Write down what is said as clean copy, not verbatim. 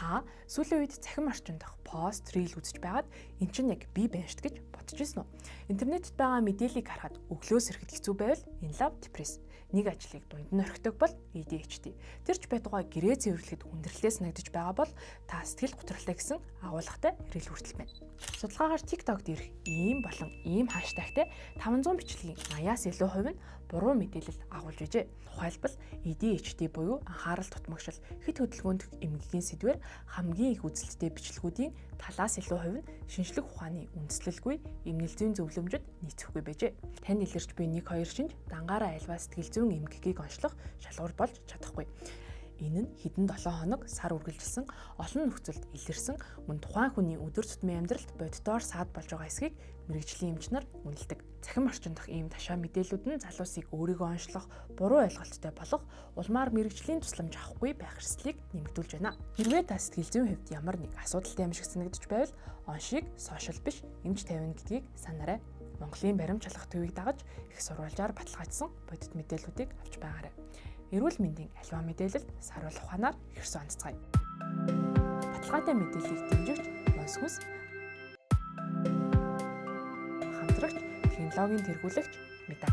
Та сүүлийн үед цахим орчинд дах пост, рил үзэж байгаад эн чинь яг би байна шүү гэж бодож ирсэн үү? Интернетэд байгаа мэдээллийг харахад өглөөс ирэхэд хэцүү байвал энэ лав депресс. Нэг ажлыг дунд нь орхидог бол ADHD. Тэр ч байтугай гэрээ цэвэрлэхэд хүндрэлтэй санагдаж байгаа бол та сэтгэл готролтой гэсэн агуулгатай рил хүртэл байна. Судалгаагаар TikTok дээрх ийм болон ийм хаштагтай 500 бичлэгийн 80-аас илүү хувь нь буруу мэдээлэл агуулж байжээ. Тухайлбал ADHD буюу анхаарал дутмагшил, хэд хөдөлгөөнт эмгэгийн сэдвээр хамгийн их үзэлттэй бичлэгүүдийн талаас илүү хувь нь шинжлэх ухааны үндэслэлгүй эмнэлзийн зөвлөмжөд нийцэхгүй байжээ. Танд илэрч буй 1-2 шинж дангаараа альва сэтгэл зүйн эмгэгийг онцлох шалгуур болж чадахгүй. Энэ нь хэдэн 7 хоног сар үргэлжилсэн олон нөхцөлд илэрсэн мөн тухайн хүний өдөр тутмын амьдралд боддоор саад болж байгаа эсхийг мэрэгжлийн эмчнэр үнэлдэг. Цахим орчинд дах ийм ташаа мэдээлүүд нь залуусыг өөрийгөө онцлох, буруу ойлголттой болох, улмаар мэрэгжлийн тусламж авахгүй байх эрсдлийг нэмэгдүүлж байна. Хэрвээ та сэтгэл зүйн хувьд ямар нэг асуудалтай юм шиг санагдаж байвал оншийг сошиал биш эмч тавина гэдгийг санаарай. Монголын баримт шалгах төвийг дагаж их сурвалжаар баталгаажсан бодит мэдээллүүдийг авч байгаарай. Эрүүл мэндийн аливаа мэдээлэл саруулах ухаанаар хэрсэн онцгоё. Баталгаатай мэдээллийг дэмжигч Монсгүс хамтрагч технологийн тэргүүлэгч Меда